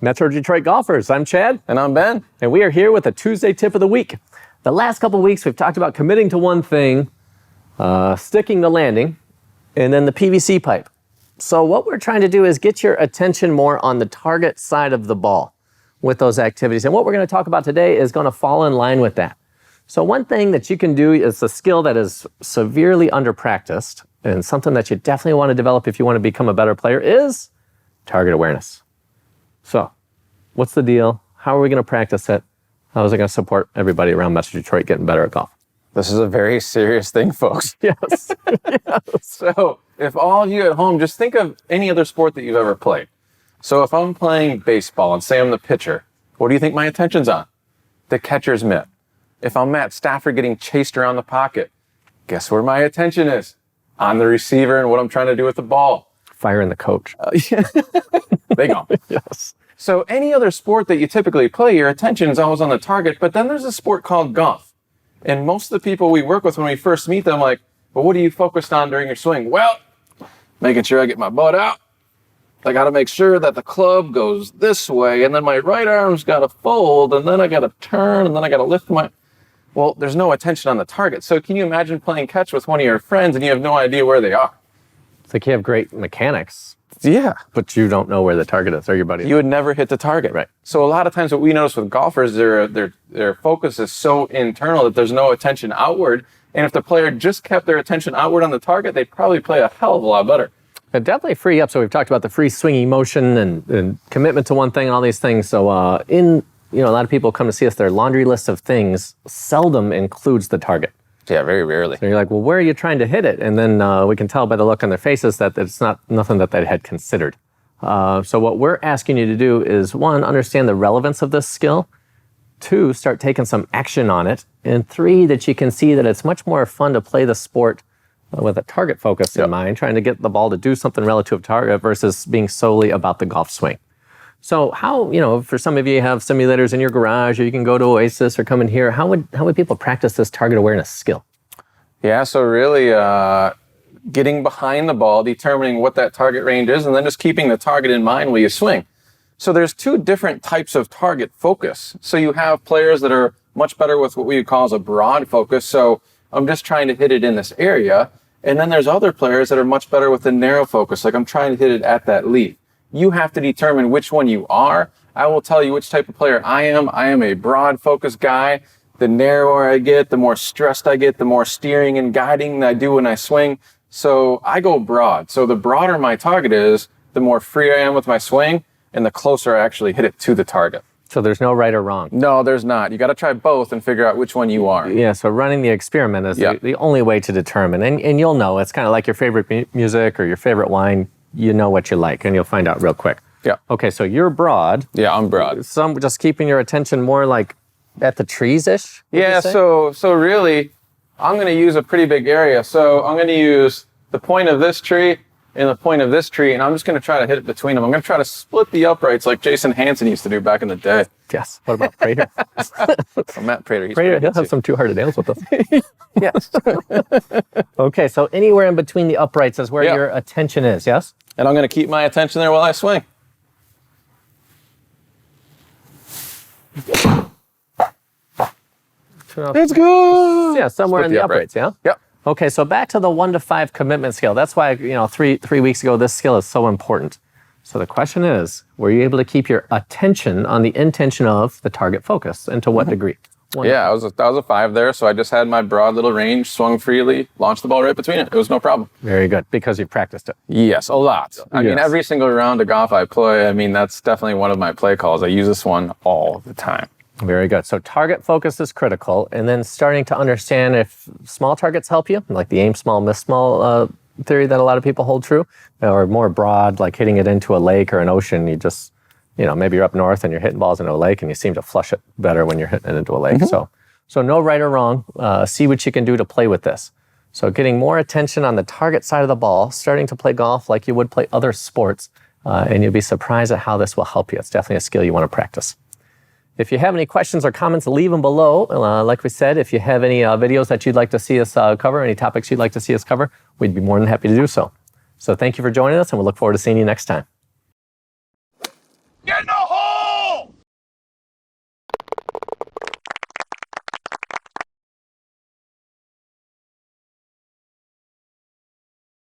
Metro Detroit golfers, I'm Chad. And I'm Ben. And we are here with a Tuesday tip of the week. The last couple of weeks, we've talked about committing to one thing, sticking the landing, and then the PVC pipe. So what we're trying to do is get your attention more on the target side of the ball with those activities. And what we're going to talk about today is going to fall in line with that. So one thing that you can do is a skill that is severely under-practiced and something that you definitely want to develop if you want to become a better player is target awareness. So what's the deal? How are we going to practice it? How is it going to support everybody around Metro Detroit getting better at golf? This is a very serious thing, folks. Yes. Yes. So if all of you at home, just think of any other sport that you've ever played. So if I'm playing baseball and say I'm the pitcher, what do you think my attention's on? The catcher's mitt. If I'm Matt Stafford getting chased around the pocket, guess where my attention is? On the receiver and what I'm trying to do with the ball. Firing the coach. Big on. Yes. So any other sport that you typically play, your attention is always on the target, but then there's a sport called golf. And most of the people we work with when we first meet them, like, well, what are you focused on during your swing? Well, making sure I get my butt out. I got to make sure that the club goes this way, and then my right arm's got to fold, and then I got to turn, and then I got to lift my... Well, there's no attention on the target. So can you imagine playing catch with one of your friends and you have no idea where they are? It's like you have great mechanics. Yeah. But you don't know where the target is, or your buddy. You would never hit the target. Right. So a lot of times what we notice with golfers, their focus is so internal that there's no attention outward. And if the player just kept their attention outward on the target, they'd probably play a hell of a lot better. It definitely free up. So we've talked about the free swinging motion and commitment to one thing and all these things. So a lot of people come to see us, their laundry list of things seldom includes the target. Yeah, very rarely. So you're like, well, where are you trying to hit it? And then we can tell by the look on their faces that it's nothing that they had considered. So what we're asking you to do is, one, understand the relevance of this skill. Two, start taking some action on it. And three, that you can see that it's much more fun to play the sport with a target focus in mind, trying to get the ball to do something relative to target versus being solely about the golf swing. So how, for some of you have simulators in your garage, or you can go to Oasis or come in here. How would people practice this target awareness skill? Yeah, so really getting behind the ball, determining what that target range is, and then just keeping the target in mind while you swing. So there's two different types of target focus. So you have players that are much better with what we would call as a broad focus. So I'm just trying to hit it in this area. And then there's other players that are much better with the narrow focus. Like I'm trying to hit it at that leaf. You have to determine which one you are. I will tell you which type of player I am. I am a broad focus guy. The narrower I get, the more stressed I get, the more steering and guiding I do when I swing. So I go broad. So the broader my target is, the more free I am with my swing, and the closer I actually hit it to the target. So there's no right or wrong? No, there's not. You got to try both and figure out which one you are. Yeah, so running the experiment is the only way to determine. And you'll know. It's kind of like your favorite music or your favorite wine. You know what you like, and you'll find out real quick. Yeah. Okay, so you're broad. Yeah, I'm broad. Some just keeping your attention more like at the trees-ish? Yeah, so really, I'm going to use a pretty big area. So I'm going to use the point of this tree and the point of this tree, and I'm just going to try to hit it between them. I'm going to try to split the uprights like Jason Hansen used to do back in the day. Yes. What about Prater? Matt Prater. He'll have some two-hearted nails with us. Yes. Okay, so anywhere in between the uprights is where your attention is, yes? And I'm going to keep my attention there while I swing. It's good. Yeah, somewhere in the uprights, yeah? Yep. Okay, so back to the 1 to 5 commitment scale. That's why, 3 weeks ago, this skill is so important. So the question is, were you able to keep your attention on the intention of the target focus, and to what degree? Yeah, I was a 5 there, so I just had my broad little range, swung freely, launched the ball right between it. It was no problem. Very good, because you practiced it. Yes, a lot. I mean, every single round of golf I play, that's definitely one of my play calls. I use this one all the time. Very good. So target focus is critical, and then starting to understand if small targets help you, like the aim small, miss small theory that a lot of people hold true, or more broad, like hitting it into a lake or an ocean. You just, maybe you're up north and you're hitting balls into a lake and you seem to flush it better when you're hitting it into a lake. So no right or wrong. See what you can do to play with this. So getting more attention on the target side of the ball, starting to play golf like you would play other sports, and you'll be surprised at how this will help you. It's definitely a skill you want to practice. If you have any questions or comments, leave them below. Like we said, if you have any videos that you'd like to see us cover, any topics you'd like to see us cover, we'd be more than happy to do so. So thank you for joining us, and we'll look forward to seeing you next time.